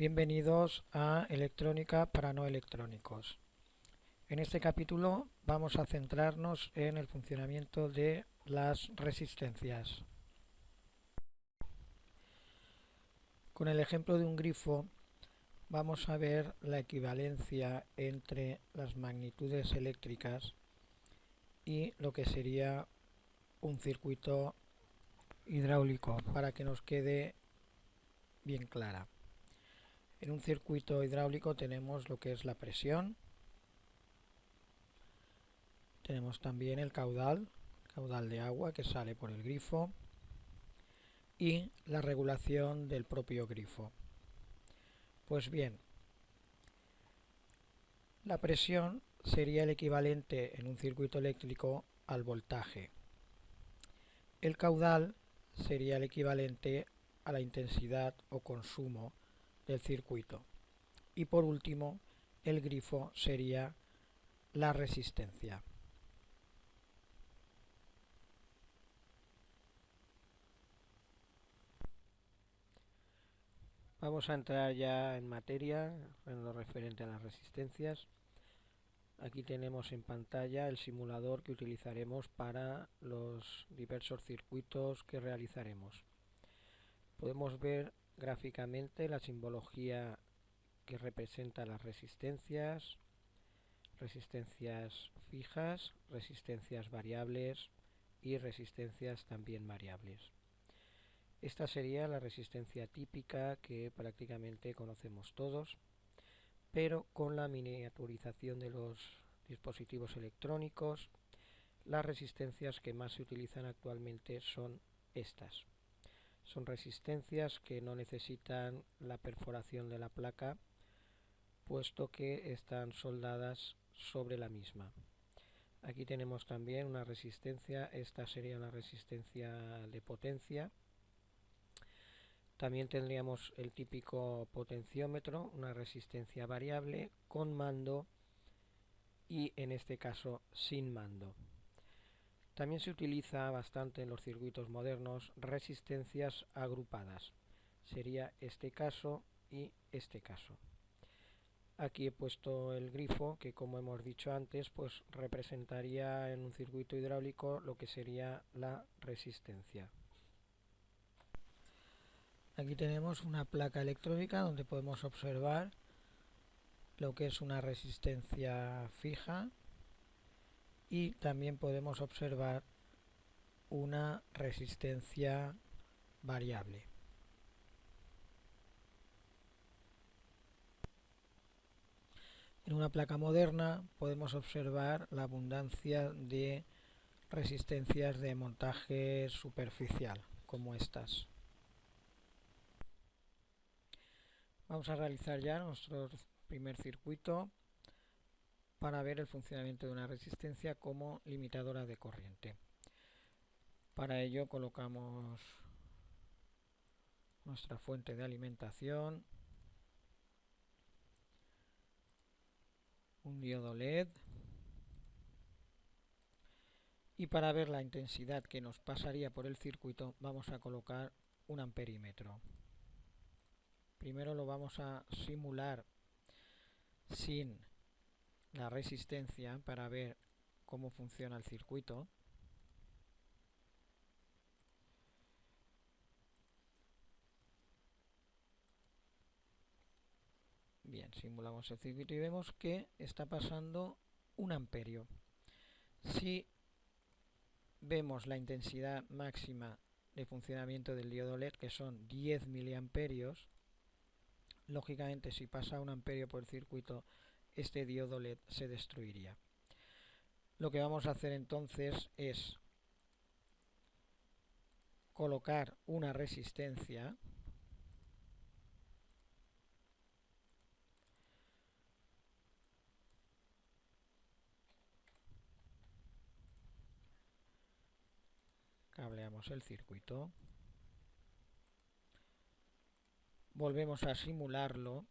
Bienvenidos a Electrónica para no electrónicos. En este capítulo vamos a centrarnos en el funcionamiento de las resistencias. Con el ejemplo de un grifo vamos a ver la equivalencia entre las magnitudes eléctricas y lo que sería un circuito hidráulico para que nos quede bien clara. En un circuito hidráulico tenemos lo que es la presión, tenemos también el caudal de agua que sale por el grifo y la regulación del propio grifo. Pues bien, la presión sería el equivalente en un circuito eléctrico al voltaje. El caudal sería el equivalente a la intensidad o consumo del circuito. Y por último, el grifo sería la resistencia. Vamos a entrar ya en materia en lo referente a las resistencias. Aquí tenemos en pantalla el simulador que utilizaremos para los diversos circuitos que realizaremos. Podemos ver gráficamente la simbología que representa las resistencias, resistencias fijas, resistencias variables y resistencias también variables. Esta sería la resistencia típica que prácticamente conocemos todos, pero con la miniaturización de los dispositivos electrónicos, las resistencias que más se utilizan actualmente son estas. Son resistencias que no necesitan la perforación de la placa, puesto que están soldadas sobre la misma. Aquí tenemos también una resistencia, esta sería la resistencia de potencia. También tendríamos el típico potenciómetro, una resistencia variable con mando y en este caso sin mando. También se utiliza bastante en los circuitos modernos resistencias agrupadas. Sería este caso y este caso. Aquí he puesto el grifo que, como hemos dicho antes, pues representaría en un circuito hidráulico lo que sería la resistencia. Aquí tenemos una placa electrónica donde podemos observar lo que es una resistencia fija y también podemos observar una resistencia variable. En una placa moderna podemos observar la abundancia de resistencias de montaje superficial, como estas. Vamos a realizar ya nuestro primer circuito para ver el funcionamiento de una resistencia como limitadora de corriente. Para ello colocamos nuestra fuente de alimentación, un diodo LED, y para ver la intensidad que nos pasaría por el circuito vamos a colocar un amperímetro. Primero lo vamos a simular sin la resistencia para ver cómo funciona el circuito. Bien, simulamos el circuito y vemos que está pasando 1 amperio. Si vemos la intensidad máxima de funcionamiento del diodo LED, que son 10 miliamperios, lógicamente si pasa 1 amperio por el circuito, este diodo LED se destruiría. Lo que vamos a hacer entonces es colocar una resistencia cableamos el circuito, volvemos a simularlo.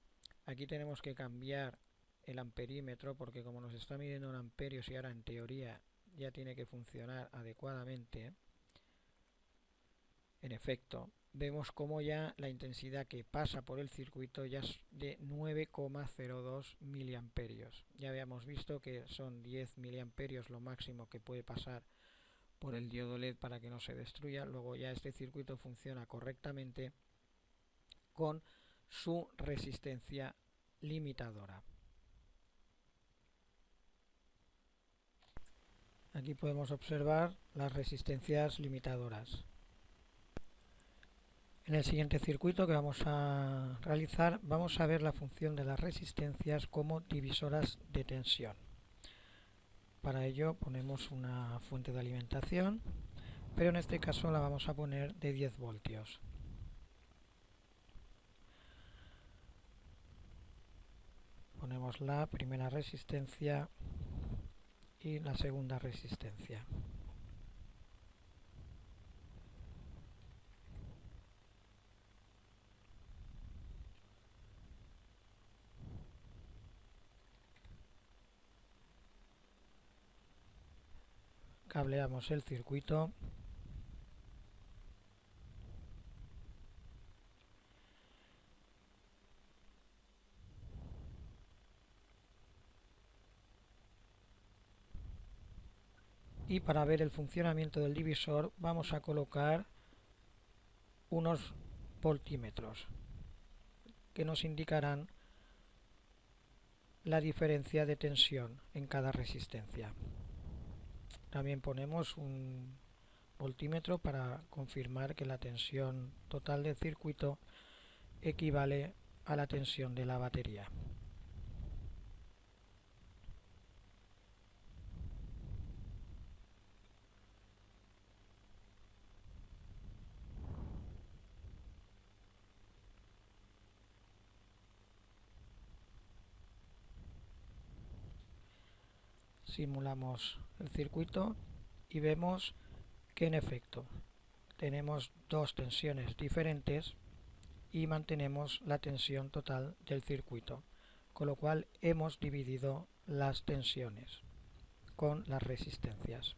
Aquí tenemos que cambiar el amperímetro porque como nos está midiendo en amperios y ahora en teoría ya tiene que funcionar adecuadamente. En efecto, vemos como ya la intensidad que pasa por el circuito ya es de 9,02 miliamperios. Ya habíamos visto que son 10 miliamperios lo máximo que puede pasar por el diodo LED para que no se destruya. Luego ya este circuito funciona correctamente con su resistencia limitadora. Aquí podemos observar las resistencias limitadoras. En el siguiente circuito que vamos a realizar vamos a ver la función de las resistencias como divisoras de tensión. Para ello ponemos una fuente de alimentación, pero en este caso la vamos a poner de 10 voltios. Ponemos la primera resistencia y la segunda resistencia. Cableamos el circuito y para ver el funcionamiento del divisor vamos a colocar unos voltímetros que nos indicarán la diferencia de tensión en cada resistencia. También ponemos un voltímetro para confirmar que la tensión total del circuito equivale a la tensión de la batería. Simulamos el circuito y vemos que en efecto tenemos dos tensiones diferentes y mantenemos la tensión total del circuito, con lo cual hemos dividido las tensiones con las resistencias.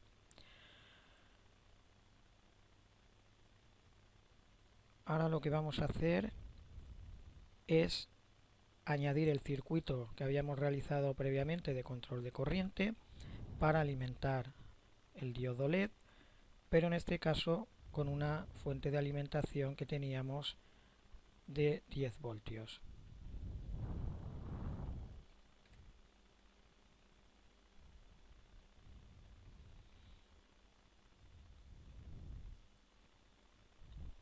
Ahora lo que vamos a hacer es añadir el circuito que habíamos realizado previamente de control de corriente para alimentar el diodo LED, pero en este caso con una fuente de alimentación que teníamos de 10 voltios.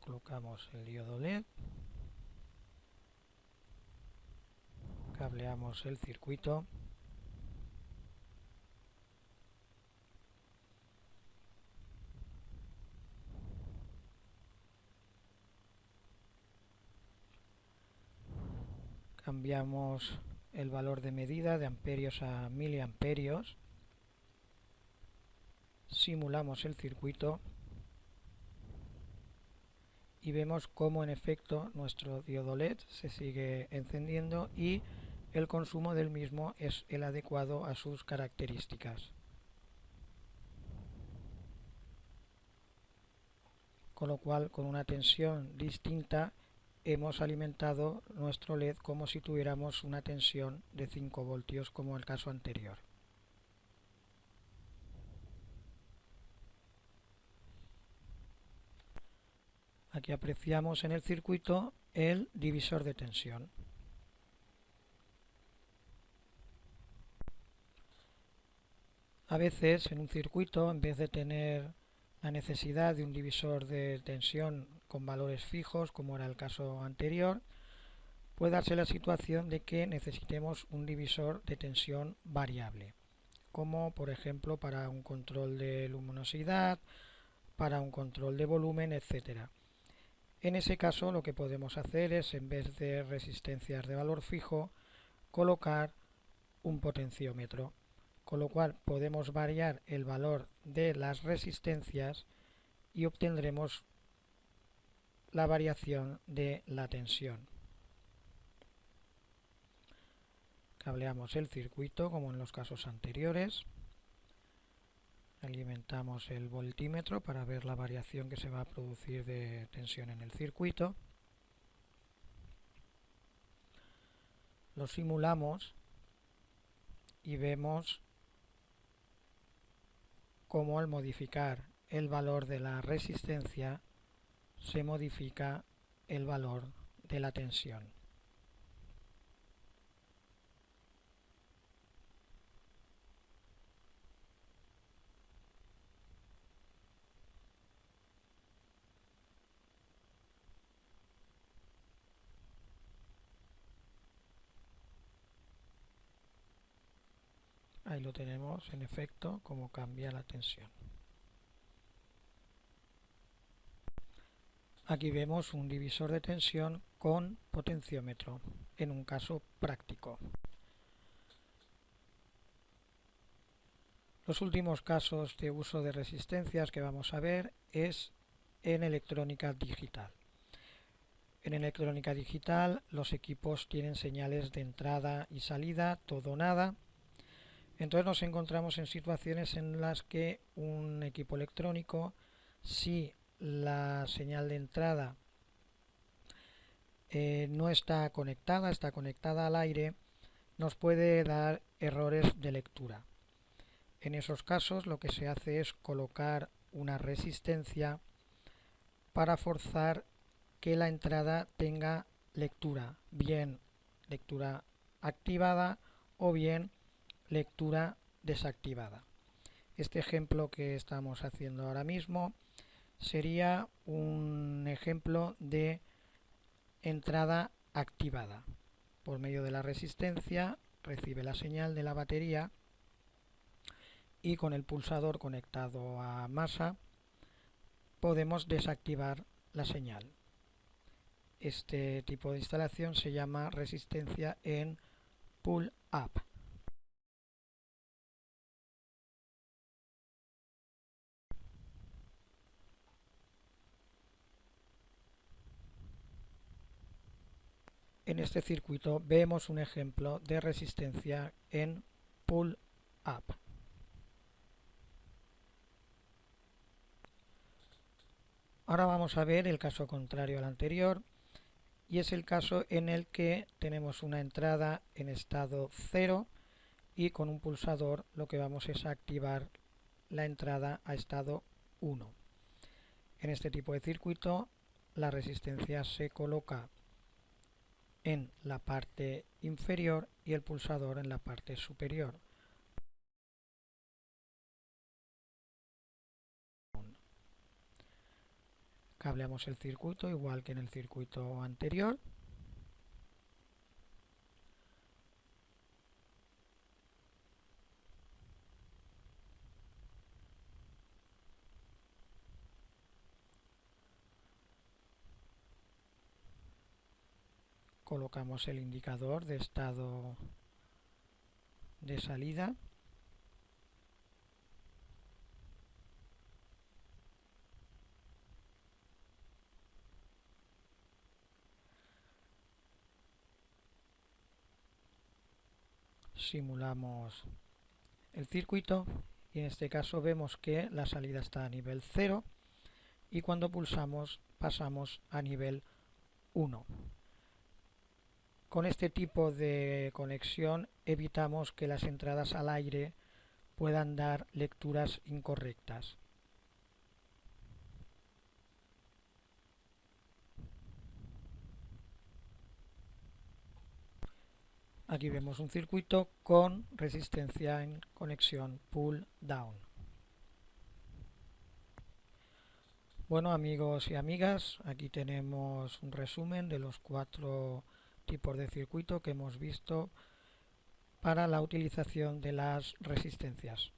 Colocamos el diodo LED, cableamos el circuito cambiamos el valor de medida de amperios a miliamperios, simulamos el circuito y vemos cómo en efecto nuestro diodo LED se sigue encendiendo y el consumo del mismo es el adecuado a sus características. Con lo cual, con una tensión distinta, hemos alimentado nuestro LED como si tuviéramos una tensión de 5 voltios como el caso anterior. Aquí apreciamos en el circuito el divisor de tensión. A veces en un circuito, en vez de tener la necesidad de un divisor de tensión con valores fijos, como era el caso anterior, puede darse la situación de que necesitemos un divisor de tensión variable, como por ejemplo para un control de luminosidad, para un control de volumen, etc. En ese caso lo que podemos hacer es, en vez de resistencias de valor fijo, colocar un potenciómetro, con lo cual podemos variar el valor de las resistencias y obtendremos la variación de la tensión. Cableamos el circuito como en los casos anteriores. Alimentamos el voltímetro para ver la variación que se va a producir de tensión en el circuito. Lo simulamos y vemos cómo al modificar el valor de la resistencia se modifica el valor de la tensión. Ahí lo tenemos en efecto cómo cambia la tensión. Aquí vemos un divisor de tensión con potenciómetro, en un caso práctico. Los últimos casos de uso de resistencias que vamos a ver es en electrónica digital. En electrónica digital los equipos tienen señales de entrada y salida, todo o nada. Entonces nos encontramos en situaciones en las que un equipo electrónico, si la señal de entrada no está conectada al aire, nos puede dar errores de lectura. En esos casos lo que se hace es colocar una resistencia para forzar que la entrada tenga lectura, bien lectura activada o bien lectura desactivada. Este ejemplo que estamos haciendo ahora mismo sería un ejemplo de entrada activada. Por medio de la resistencia recibe la señal de la batería y con el pulsador conectado a masa podemos desactivar la señal. Este tipo de instalación se llama resistencia en pull-up. En este circuito vemos un ejemplo de resistencia en pull-up. Ahora vamos a ver el caso contrario al anterior, y es el caso en el que tenemos una entrada en estado 0 y con un pulsador lo que vamos es a activar la entrada a estado 1. En este tipo de circuito la resistencia se coloca en la parte inferior y el pulsador en la parte superior. Cableamos el circuito igual que en el circuito anterior. Colocamos el indicador de estado de salida. Simulamos el circuito y en este caso vemos que la salida está a nivel 0 y cuando pulsamos pasamos a nivel 1. Con este tipo de conexión evitamos que las entradas al aire puedan dar lecturas incorrectas. Aquí vemos un circuito con resistencia en conexión pull-down. Bueno, amigos y amigas, aquí tenemos un resumen de los 4 tipos de circuito que hemos visto para la utilización de las resistencias.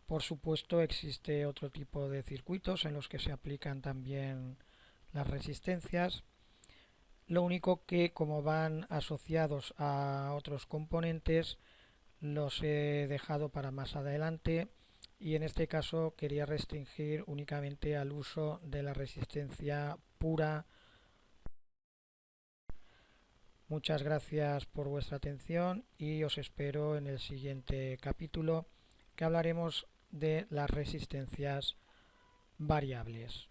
Por supuesto, existe otro tipo de circuitos en los que se aplican también las resistencias. Lo único que, como van asociados a otros componentes, los he dejado para más adelante y en este caso quería restringir únicamente al uso de la resistencia pura. Muchas gracias por vuestra atención y os espero en el siguiente capítulo, que hablaremos de las resistencias variables.